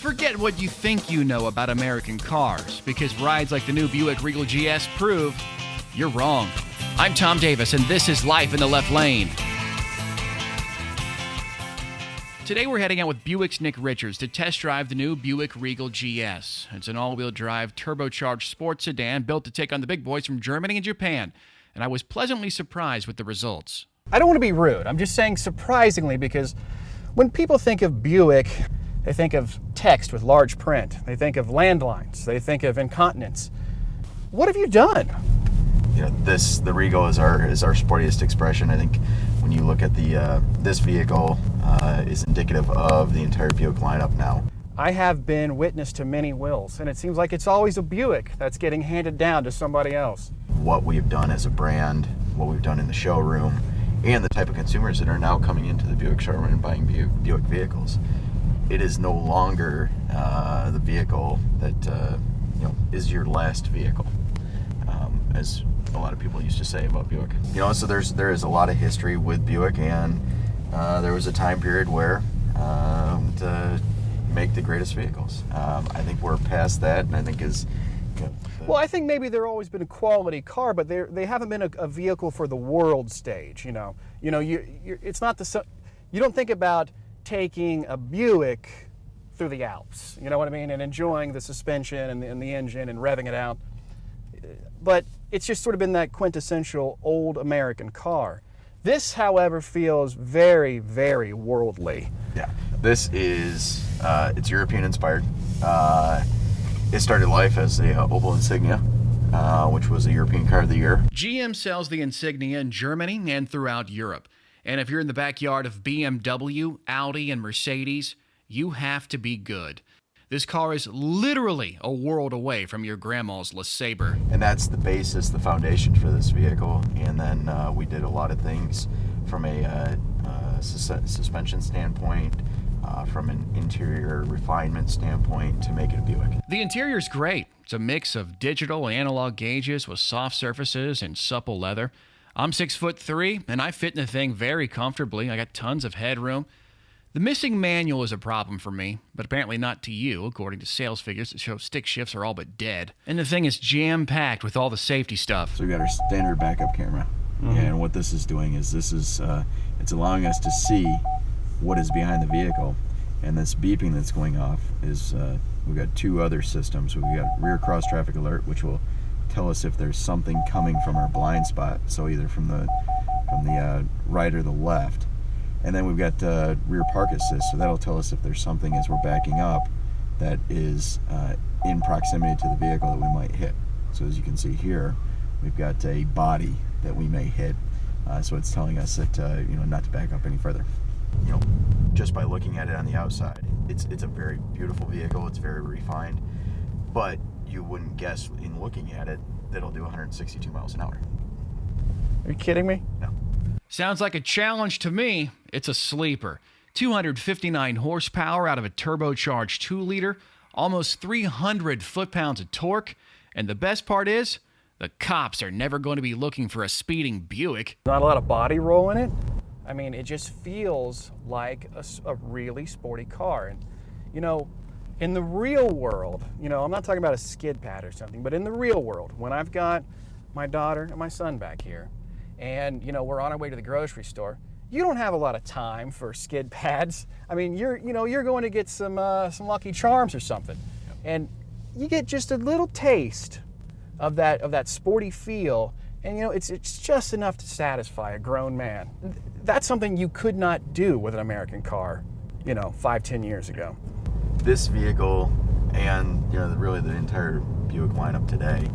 Forget what you think you know about American cars, because rides like the new Buick Regal GS prove you're wrong. I'm Tom Davis, and this is Life in the Left Lane. Today we're heading out with Buick's Nick Richards to test drive the new Buick Regal GS. It's an all-wheel drive turbocharged sports sedan built to take on the big boys from Germany and Japan, and I was pleasantly surprised with the results. I don't want to be rude. I'm just saying surprisingly, because when people think of Buick, they think of text with large print. They think of landlines. They think of incontinence. What have you done? You know, the Regal is our sportiest expression. I think when you look at this vehicle is indicative of the entire Buick lineup now. I have been witness to many wills, and it seems like it's always a Buick that's getting handed down to somebody else. What we've done as a brand, what we've done in the showroom, and the type of consumers that are now coming into the Buick showroom and buying Buick vehicles. It is no longer the vehicle that is your last vehicle, as a lot of people used to say about Buick. So there is a lot of history with Buick, and there was a time period where to make the greatest vehicles. I think we're past that, and I think well, I think maybe they've always been a quality car, but they haven't been a vehicle for the world stage. It's not you don't think about taking a Buick through the Alps, you know what I mean, and enjoying the suspension and the engine and revving it out. But it's just sort of been that quintessential old American car. This, however, feels very, very worldly. Yeah, this is, it's European inspired. It started life as a Opel Insignia, which was a European Car of the Year. GM sells the Insignia in Germany and throughout Europe. And if you're in the backyard of BMW, Audi, and Mercedes, you have to be good. This car is literally a world away from your grandma's LeSabre. And that's the basis, the foundation for this vehicle. And then we did a lot of things from a suspension standpoint, from an interior refinement standpoint to make it a Buick. The interior's great. It's a mix of digital and analog gauges with soft surfaces and supple leather. I'm 6'3", and I fit in the thing very comfortably. I got tons of headroom. The missing manual is a problem for me, but apparently not to you, according to sales figures that show stick shifts are all but dead. And the thing is jam-packed with all the safety stuff. So we got our standard backup camera, and what this is doing is it's allowing us to see what is behind the vehicle, and this beeping that's going off is we've got two other systems. We've got rear cross traffic alert, which will tell us if there's something coming from our blind spot, so either from the right or the left. And then we've got rear park assist, so that'll tell us if there's something as we're backing up that is in proximity to the vehicle that we might hit. So as you can see here, we've got a body that we may hit, so it's telling us that not to back up any further. Just by looking at it on the outside, it's a very beautiful vehicle. It's very refined, but you wouldn't guess in looking at it that it'll do 162 miles an hour. Are you kidding me? No. Sounds like a challenge to me. It's a sleeper. 259 horsepower out of a turbocharged 2-liter, almost 300 foot-pounds of torque, and the best part is, the cops are never going to be looking for a speeding Buick. Not a lot of body roll in it. I mean, it just feels like a really sporty car. And, in the real world, I'm not talking about a skid pad or something, but in the real world, when I've got my daughter and my son back here, and, we're on our way to the grocery store, you don't have a lot of time for skid pads. I mean, you're going to get some Lucky Charms or something. Yep. And you get just a little taste of that sporty feel, and, it's just enough to satisfy a grown man. That's something you could not do with an American car, 5-10 years ago. This vehicle and really the entire Buick lineup today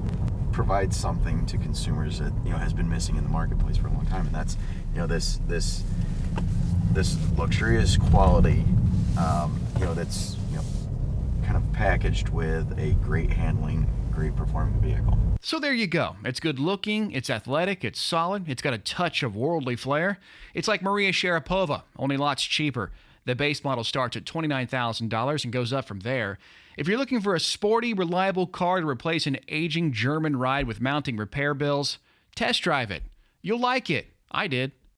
provides something to consumers that has been missing in the marketplace for a long time, and that's this luxurious quality that's kind of packaged with a great handling, great performing vehicle. So there you go. It's good looking, it's athletic, it's solid, it's got a touch of worldly flair. It's like Maria Sharapova, only lots cheaper. The base model starts at $29,000 and goes up from there. If you're looking for a sporty, reliable car to replace an aging German ride with mounting repair bills, test drive it. You'll like it. I did.